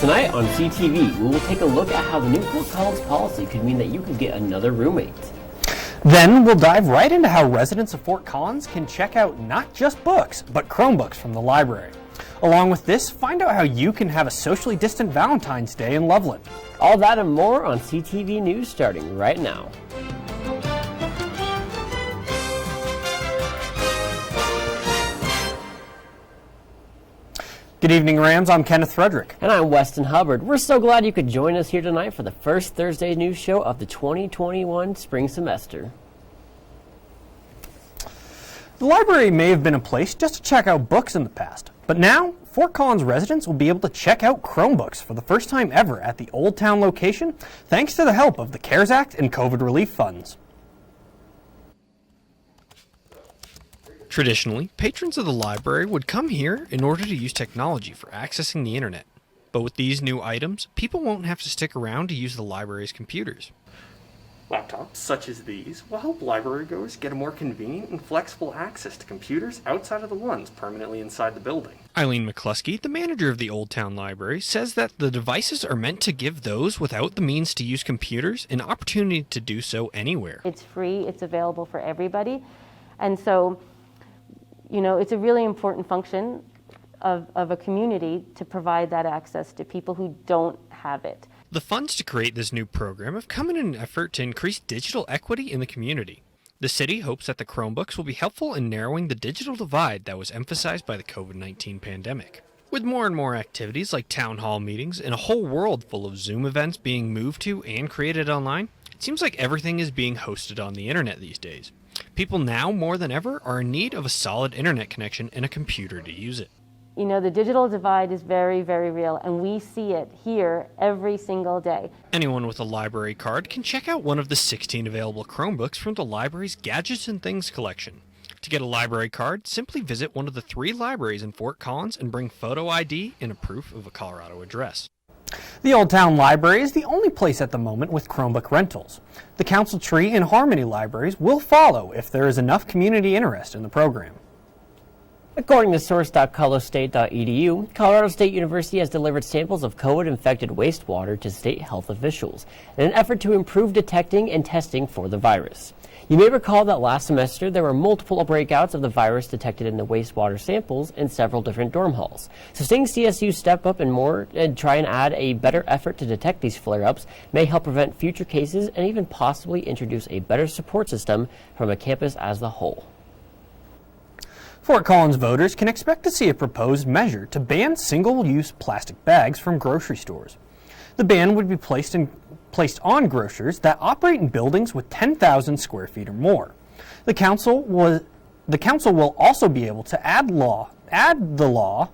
Tonight on CTV, we will take a look at how the new Fort Collins policy could mean that you could get another roommate. Then we'll dive right into how residents of Fort Collins can check out not just books, but Chromebooks from the library. Along with this, find out how you can have a socially distant Valentine's Day in Loveland. All that and more on CTV News starting right now. Good evening, Rams. I'm Kenneth Frederick. And I'm Weston Hubbard. We're so glad you could join us here tonight for the first Thursday news show of the 2021 spring semester. The library may have been a place just to check out books in the past, but now Fort Collins residents will be able to check out Chromebooks for the first time ever at the Old Town location, thanks to the help of the CARES Act and COVID relief funds. Traditionally, patrons of the library would come here in order to use technology for accessing the internet. But with these new items, people won't have to stick around to use the library's computers. Laptops such as these will help library goers get a more convenient and flexible access to computers outside of the ones permanently inside the building. Eileen McCluskey, the manager of the Old Town Library, says that the devices are meant to give those without the means to use computers an opportunity to do so anywhere. It's free, it's available for everybody, and so it's a really important function of a community to provide that access to people who don't have it. The funds to create this new program have come in an effort to increase digital equity in the community. The city hopes that the Chromebooks will be helpful in narrowing the digital divide that was emphasized by the COVID-19 pandemic. With more and more activities like town hall meetings and a whole world full of Zoom events being moved to and created online, it seems like everything is being hosted on the internet these days. People now, more than ever, are in need of a solid internet connection and a computer to use it. The digital divide is very, very real, and we see it here every single day. Anyone with a library card can check out one of the 16 available Chromebooks from the library's Gadgets and Things collection. To get a library card, simply visit one of the 3 libraries in Fort Collins and bring photo ID and a proof of a Colorado address. The Old Town Library is the only place at the moment with Chromebook rentals. The Council Tree and Harmony libraries will follow if there is enough community interest in the program. According to source.colostate.edu, Colorado State University has delivered samples of COVID-infected wastewater to state health officials in an effort to improve detecting and testing for the virus. You may recall that last semester there were multiple breakouts of the virus detected in the wastewater samples in several different dorm halls. So seeing CSU step up and try and add a better effort to detect these flare-ups may help prevent future cases and even possibly introduce a better support system from a campus as a whole. Fort Collins voters can expect to see a proposed measure to ban single-use plastic bags from grocery stores. The ban would be placed on grocers that operate in buildings with 10,000 square feet or more. The council will also be able to add the law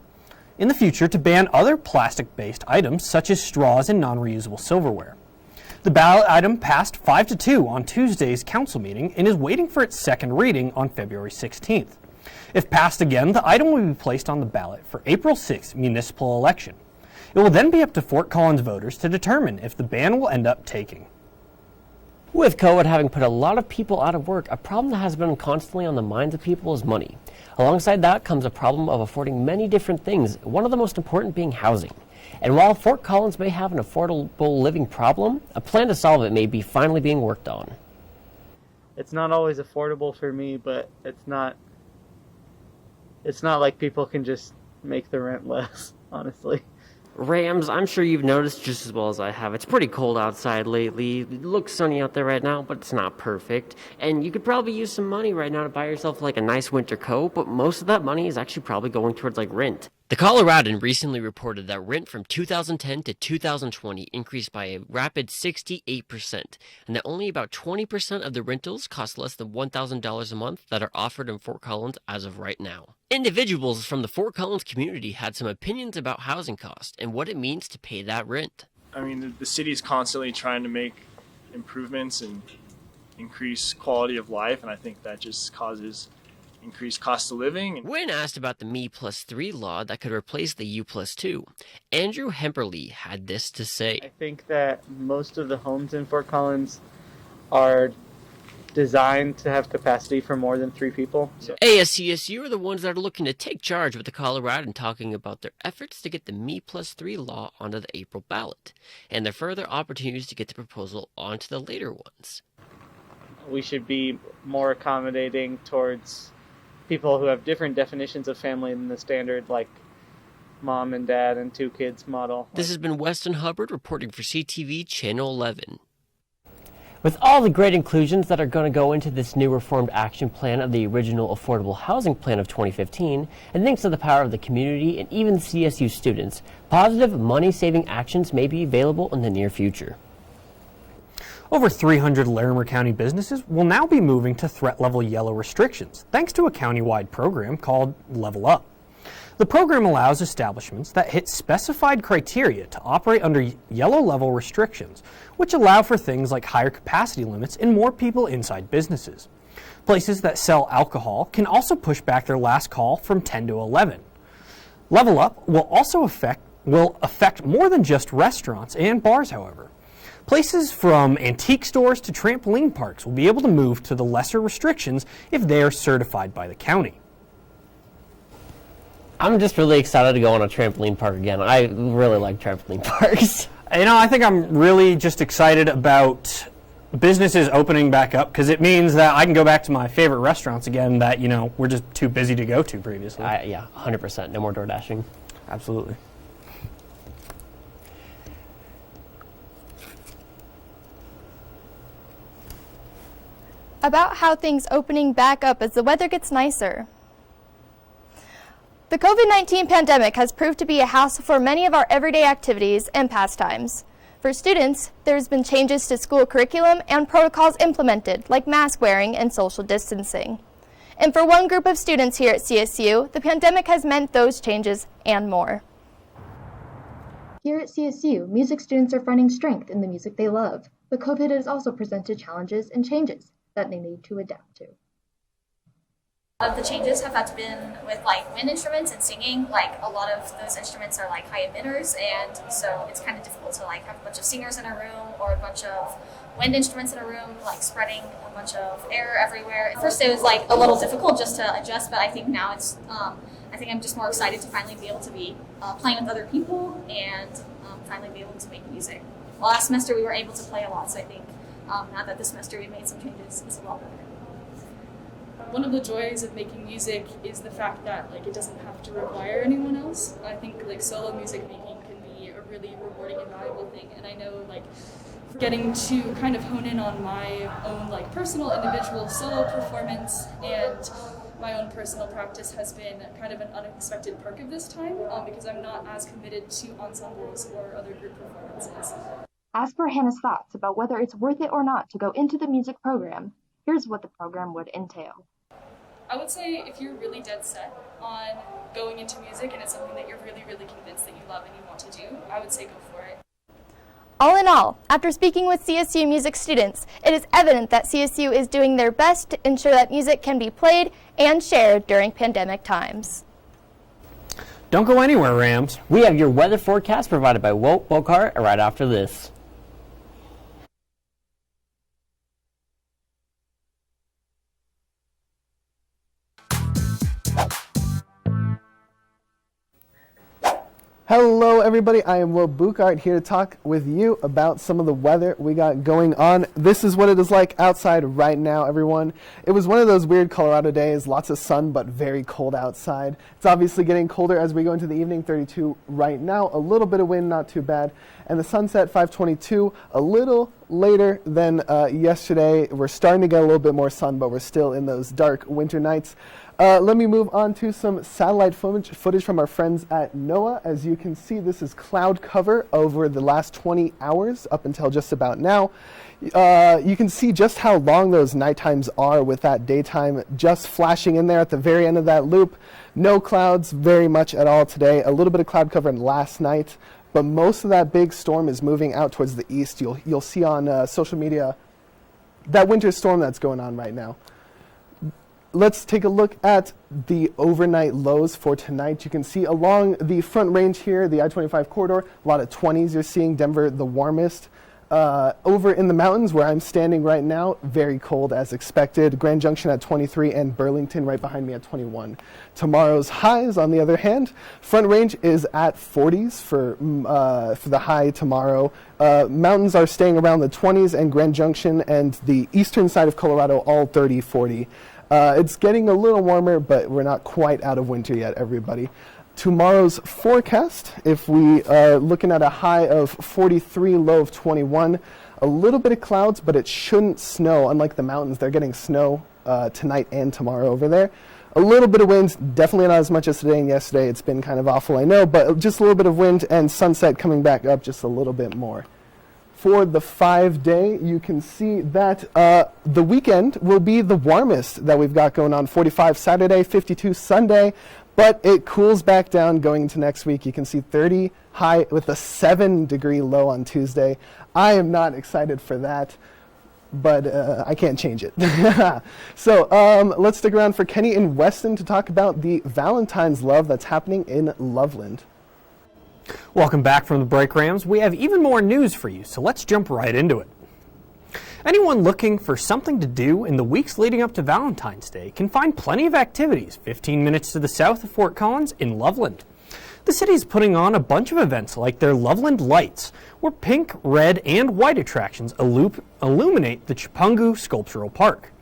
in the future to ban other plastic-based items such as straws and non-reusable silverware. The ballot item passed 5-2 on Tuesday's council meeting and is waiting for its second reading on February 16th. If passed again, the item will be placed on the ballot for April 6th municipal election. It will then be up to Fort Collins voters to determine if the ban will end up taking. With COVID having put a lot of people out of work, a problem that has been constantly on the minds of people is money. Alongside that comes a problem of affording many different things, one of the most important being housing. And while Fort Collins may have an affordable living problem, a plan to solve it may be finally being worked on. It's not always affordable for me, but it's not like people can just make the rent less, honestly. Rams, I'm sure you've noticed just as well as I have. It's pretty cold outside lately. It looks sunny out there right now, but it's not perfect. And you could probably use some money right now to buy yourself like a nice winter coat, but most of that money is actually probably going towards like rent. The Coloradan recently reported that rent from 2010 to 2020 increased by a rapid 68%, and that only about 20% of the rentals cost less than $1,000 a month that are offered in Fort Collins as of right now. Individuals from the Fort Collins community had some opinions about housing costs and what it means to pay that rent. I mean, the city is constantly trying to make improvements and increase quality of life, and I think that just causes increased cost of living. When asked about the Me+3 law that could replace the U+2, Andrew Hemperly had this to say. I think that most of the homes in Fort Collins are designed to have capacity for more than 3 people. So ASCSU are the ones that are looking to take charge with the Colorado and talking about their efforts to get the Me+3 law onto the April ballot, and their further opportunities to get the proposal onto the later ones. we should be more accommodating towards people who have different definitions of family than the standard, like mom and dad and 2 kids model. This has been Weston Hubbard reporting for CTV Channel 11. With all the great inclusions that are going to go into this new reformed action plan of the original Affordable Housing Plan of 2015, and thanks to the power of the community and even CSU students, positive money-saving actions may be available in the near future. Over 300 Larimer County businesses will now be moving to threat level yellow restrictions, thanks to a county-wide program called Level Up. The program allows establishments that hit specified criteria to operate under yellow level restrictions, which allow for things like higher capacity limits and more people inside businesses. Places that sell alcohol can also push back their last call from 10 to 11. Level Up will also affect more than just restaurants and bars, however. Places from antique stores to trampoline parks will be able to move to the lesser restrictions if they are certified by the county. I'm just really excited to go on a trampoline park again. I really like trampoline parks. You know, I think I'm really just excited about businesses opening back up because it means that I can go back to my favorite restaurants again that, you know, we're just too busy to go to previously. Yeah, 100%. No more door dashing. Absolutely. About how things opening back up as the weather gets nicer. The COVID-19 pandemic has proved to be a hassle for many of our everyday activities and pastimes. For students, there's been changes to school curriculum and protocols implemented, like mask wearing and social distancing. And for one group of students here at CSU, the pandemic has meant those changes and more. Here at CSU, music students are finding strength in the music they love, but COVID has also presented challenges and changes that they need to adapt to. Of the changes have had to been with like wind instruments and singing. Like a lot of those instruments are like high emitters, and so it's kind of difficult to like have a bunch of singers in a room or a bunch of wind instruments in a room, like spreading a bunch of air everywhere. At first it was like a little difficult just to adjust, but I think now it's, I think I'm just more excited to finally be able to be playing with other people and finally be able to make music. Last semester we were able to play a lot, so I think now that this semester we made some changes, it's a lot better. One of the joys of making music is the fact that like it doesn't have to require anyone else. I think like solo music making can be a really rewarding and valuable thing, and I know like getting to kind of hone in on my own like personal individual solo performance and my own personal practice has been kind of an unexpected perk of this time because I'm not as committed to ensembles or other group performances. As for Hannah's thoughts about whether it's worth it or not to go into the music program, here's what the program would entail. I would say if you're really dead set on going into music and it's something that you're really, really convinced that you love and you want to do, I would say go for it. All in all, after speaking with CSU music students, it is evident that CSU is doing their best to ensure that music can be played and shared during pandemic times. Don't go anywhere, Rams. We have your weather forecast provided by Walt Bocart right after this. Hello everybody, I am Will Bukart here to talk with you about some of the weather we got going on. This is what it is like outside right now, everyone. It was one of those weird Colorado days, lots of sun but very cold outside. It's obviously getting colder as we go into the evening, 32 right now, a little bit of wind, not too bad. And the sunset, 5:22, a little later than yesterday. We're starting to get a little bit more sun, but we're still in those dark winter nights. Let me move on to some satellite footage from our friends at NOAA. As you can see, this is cloud cover over the last 20 hours up until just about now. You can see just how long those night times are with that daytime just flashing in there at the very end of that loop. No clouds very much at all today. A little bit of cloud cover last night, but most of that big storm is moving out towards the east. You'll see on social media that winter storm that's going on right now. Let's take a look at the overnight lows for tonight. You can see along the front range here, the I-25 corridor, a lot of 20s you're seeing. Denver, the warmest. Over in the mountains where I'm standing right now, very cold as expected. Grand Junction at 23 and Burlington right behind me at 21. Tomorrow's highs, on the other hand, Front Range is at 40s for the high tomorrow. Mountains are staying around the 20s, and Grand Junction and the eastern side of Colorado all 30, 40. It's getting a little warmer, but we're not quite out of winter yet, everybody. Tomorrow's forecast, if we are looking at a high of 43, low of 21, a little bit of clouds, but it shouldn't snow. Unlike the mountains, they're getting snow tonight and tomorrow over there. A little bit of wind, definitely not as much as today and yesterday. It's been kind of awful, I know, but just a little bit of wind, and sunset coming back up just a little bit more. For the 5-day, you can see that the weekend will be the warmest that we've got going on. 45 Saturday, 52 Sunday, but it cools back down going into next week. You can see 30 high with a 7-degree low on Tuesday. I am not excited for that, but I can't change it. So let's stick around for Kenny in Weston to talk about the Valentine's love that's happening in Loveland. Welcome back from the break, Rams. We have even more news for you, so let's jump right into it. Anyone looking for something to do in the weeks leading up to Valentine's Day can find plenty of activities 15 minutes to the south of Fort Collins in Loveland. The city is putting on a bunch of events like their Loveland Lights, where pink, red, and white attractions illuminate the Chipungu Sculptural Park.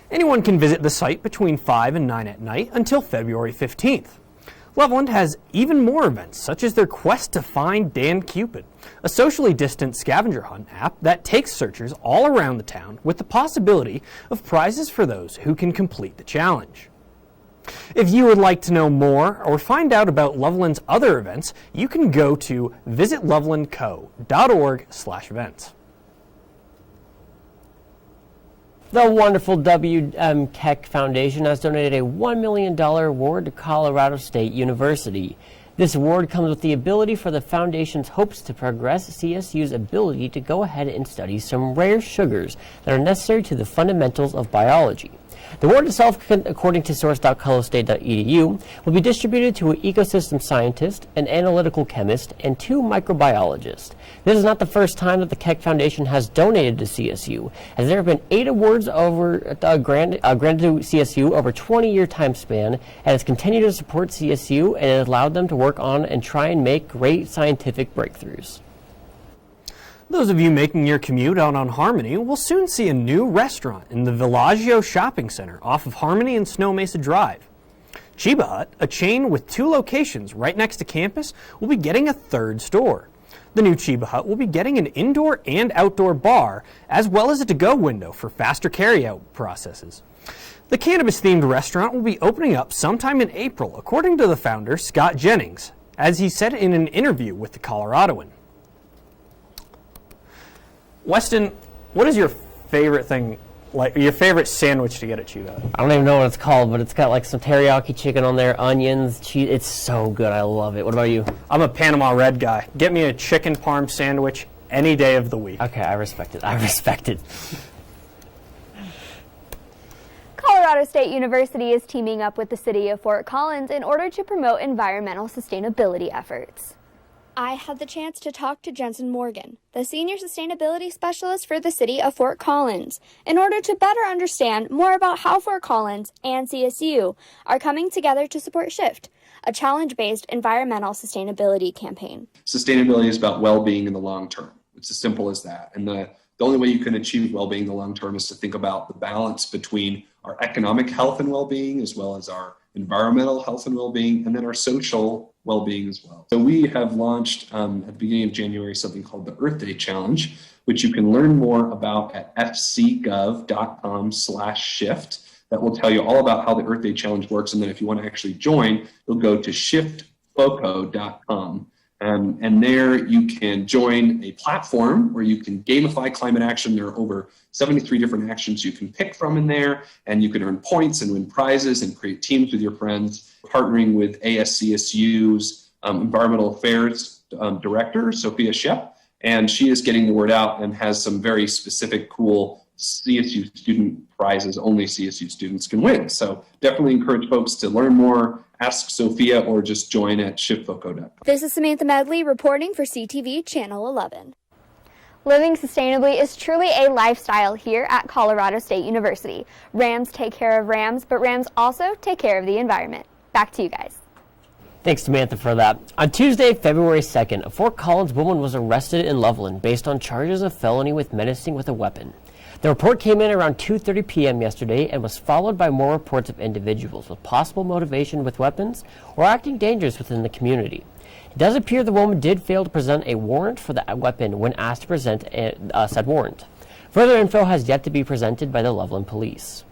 Anyone can visit the site between 5 and 9 at night until February 15th. Loveland has even more events, such as their Quest to Find Dan Cupid, a socially distant scavenger hunt app that takes searchers all around the town with the possibility of prizes for those who can complete the challenge. If you would like to know more or find out about Loveland's other events, you can go to visitlovelandco.org/events. The wonderful W.M. Keck Foundation has donated a $1 million award to Colorado State University. This award comes with the ability for the foundation's hopes to progress CSU's ability to go ahead and study some rare sugars that are necessary to the fundamentals of biology. The award itself, according to source.colostate.edu, will be distributed to an ecosystem scientist, an analytical chemist, and 2 microbiologists. This is not the first time that the Keck Foundation has donated to CSU, as there have been 8 awards granted to CSU over a 20-year time span, and has continued to support CSU and has allowed them to work on and try and make great scientific breakthroughs. Those of you making your commute out on Harmony will soon see a new restaurant in the Villaggio Shopping Center off of Harmony and Snow Mesa Drive. Chiba Hut, a chain with 2 locations right next to campus, will be getting a 3rd store. The new Chiba Hut will be getting an indoor and outdoor bar, as well as a to-go window for faster carry-out processes. The cannabis-themed restaurant will be opening up sometime in April, according to the founder, Scott Jennings, as he said in an interview with the Coloradoan. Weston, what is your favorite thing, like your favorite sandwich to get at Chiba? I don't even know what it's called, but it's got like some teriyaki chicken on there, onions, cheese. It's so good. I love it. What about you? I'm a Panama Red guy. Get me a chicken parm sandwich any day of the week. Okay, I respect it. I respect it. Colorado State University is teaming up with the city of Fort Collins in order to promote environmental sustainability efforts. I had the chance to talk to Jensen Morgan, the Senior Sustainability Specialist for the City of Fort Collins, in order to better understand more about how Fort Collins and CSU are coming together to support SHIFT, a challenge-based environmental sustainability campaign. Sustainability is about well-being in the long term. It's as simple as that. And the only way you can achieve well-being in the long term is to think about the balance between our economic health and well-being, as well as our environmental health and well-being, and then our social well-being as well. So we have launched at the beginning of January something called the Earth Day Challenge, which you can learn more about at fcgov.com/shift. That will tell you all about how the Earth Day Challenge works. And then if you want to actually join, you'll go to shiftfoco.com. And there you can join a platform where you can gamify climate action. There are over 73 different actions you can pick from in there, and you can earn points and win prizes and create teams with your friends. Partnering with ASCSU's Environmental Affairs Director, Sophia Shep, and she is getting the word out and has some very specific, cool CSU student prizes only CSU students can win. So definitely encourage folks to learn more, ask Sophia, or just join at shiftfoco.com. This is Samantha Medley reporting for CTV Channel 11. Living sustainably is truly a lifestyle here at Colorado State University. Rams take care of Rams, but Rams also take care of the environment. Back to you guys. Thanks, Samantha, for that. On Tuesday, February 2nd, a Fort Collins woman was arrested in Loveland based on charges of felony with menacing with a weapon. The report came in around 2:30 p.m. yesterday and was followed by more reports of individuals with possible motivation with weapons or acting dangerous within the community. It does appear the woman did fail to present a warrant for the weapon when asked to present said warrant. Further info has yet to be presented by the Loveland Police.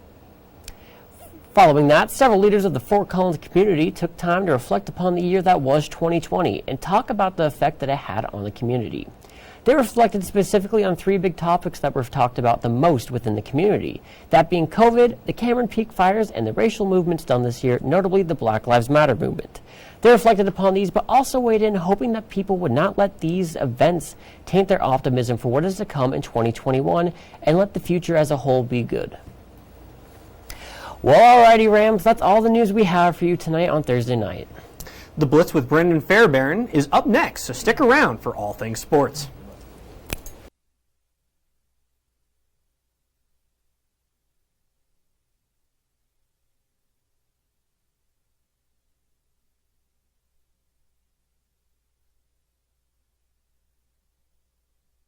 Following that, several leaders of the Fort Collins community took time to reflect upon the year that was 2020 and talk about the effect that it had on the community. They reflected specifically on 3 big topics that were talked about the most within the community, that being COVID, the Cameron Peak fires, and the racial movements done this year, notably the Black Lives Matter movement. They reflected upon these, but also weighed in hoping that people would not let these events taint their optimism for what is to come in 2021 and let the future as a whole be good. Well, alrighty, Rams, that's all the news we have for you tonight on Thursday night. The Blitz with Brendan Fairbairn is up next, so stick around for all things sports.